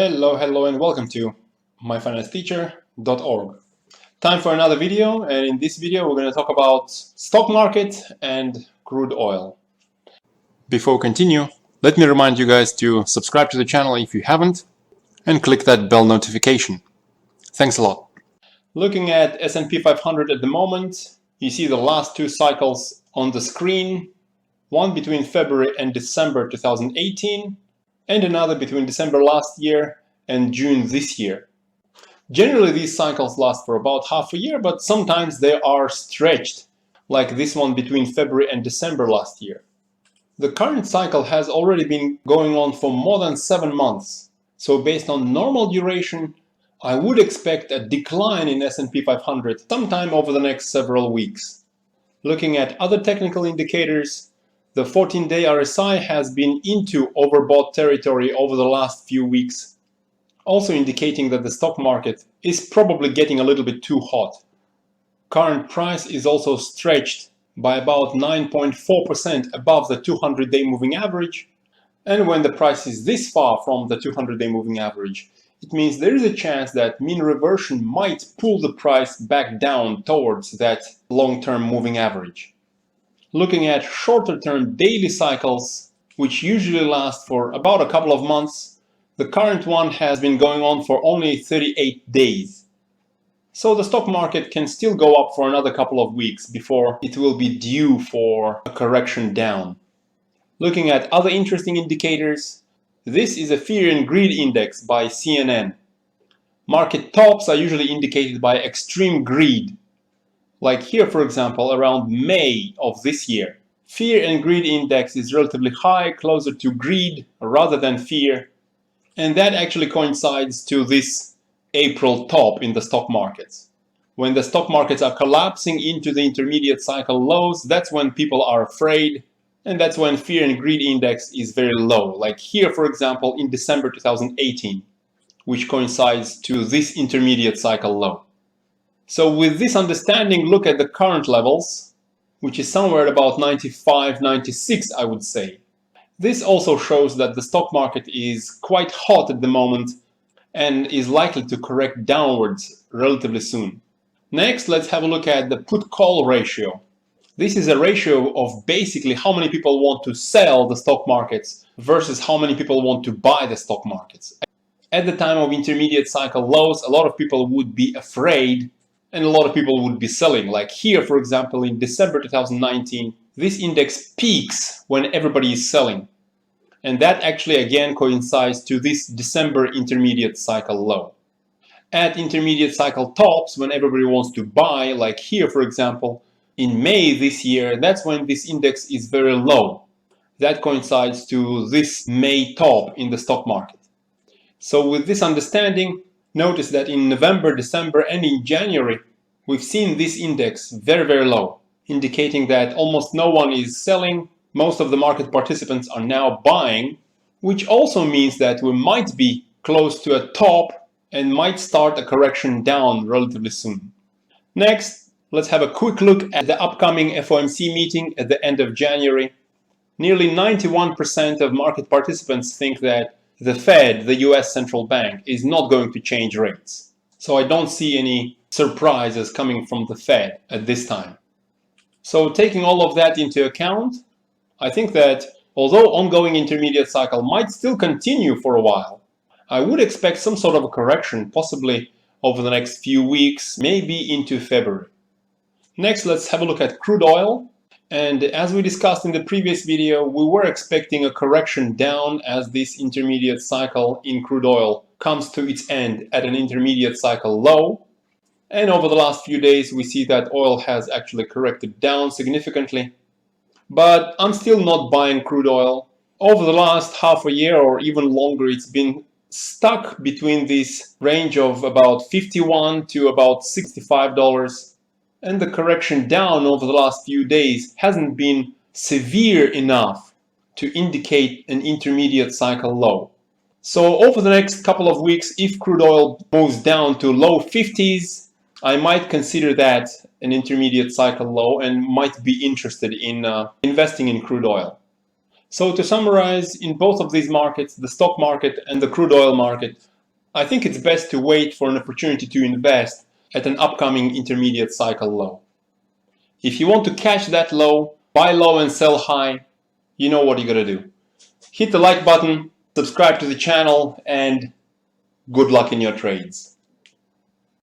Hello, and welcome to myfinanceteacher.org. Time for another video, and in this video we're going to talk about stock market and crude oil. Before we continue, let me remind you guys to subscribe to the channel if you haven't, and click that bell notification. Thanks a lot. Looking at S&P 500 at the moment, you see the last two cycles on the screen, one between February and December 2018, and another between December last year and June this year. Generally, these cycles last for about half a year, but sometimes they are stretched, like this one between February and December last year. The current cycle has already been going on for more than 7 months, so based on normal duration, I would expect a decline in S&P 500 sometime over the next several weeks. Looking at other technical indicators, the 14-day RSI has been into overbought territory over the last few weeks, also indicating that the stock market is probably getting a little bit too hot. Current price is also stretched by about 9.4% above the 200-day moving average, and when the price is this far from the 200-day moving average, it means there is a chance that mean reversion might pull the price back down towards that long-term moving average. Looking at shorter-term daily cycles, which usually last for about a couple of months, the current one has been going on for only 38 days. So the stock market can still go up for another couple of weeks before it will be due for a correction down. Looking at other interesting indicators, this is a Fear and Greed Index by CNN. Market tops are usually indicated by extreme greed. Like here, for example, around May of this year. Fear and Greed Index is relatively high, closer to greed rather than fear. And that actually coincides to this April top in the stock markets. When the stock markets are collapsing into the intermediate cycle lows, that's when people are afraid. And that's when Fear and Greed Index is very low. Like here, for example, in December 2018, which coincides to this intermediate cycle low. So with this understanding, look at the current levels, which is somewhere at about 95, 96, I would say. This also shows that the stock market is quite hot at the moment and is likely to correct downwards relatively soon. Next, let's have a look at the Put-Call Ratio. This is a ratio of basically how many people want to sell the stock markets versus how many people want to buy the stock markets. At the time of intermediate cycle lows, a lot of people would be afraid and a lot of people would be selling. Like here, for example, in December 2019, this index peaks when everybody is selling. And that actually again coincides to this December intermediate cycle low. At intermediate cycle tops, when everybody wants to buy, like here, for example, in May this year, that's when this index is very low. That coincides to this May top in the stock market. So with this understanding, notice that in November, December, and in January, we've seen this index very low, indicating that almost no one is selling. Most of the market participants are now buying, which also means that we might be close to a top and might start a correction down relatively soon. Next, let's have a quick look at the upcoming FOMC meeting at the end of January. Nearly 91% of market participants think that the Fed, the US central bank, is not going to change rates. So I don't see any surprises coming from the Fed at this time. So taking all of that into account, I think that although ongoing intermediate cycle might still continue for a while, I would expect some sort of a correction, possibly over the next few weeks, maybe into February. Next, let's have a look at crude oil. And as we discussed in the previous video, we were expecting a correction down as this intermediate cycle in crude oil comes to its end at an intermediate cycle low. And over the last few days, we see that oil has actually corrected down significantly. But I'm still not buying crude oil. Over the last half a year or even longer, it's been stuck between this range of about $51 to about $65. And the correction down over the last few days hasn't been severe enough to indicate an intermediate cycle low. So over the next couple of weeks, if crude oil moves down to low 50s, I might consider that an intermediate cycle low and might be interested in investing in crude oil. So to summarize, in both of these markets, the stock market and the crude oil market, I think it's best to wait for an opportunity to invest at an upcoming intermediate cycle low. If you want to catch that low, buy low and sell high, you know what you gotta do. Hit the like button, subscribe to the channel, and good luck in your trades.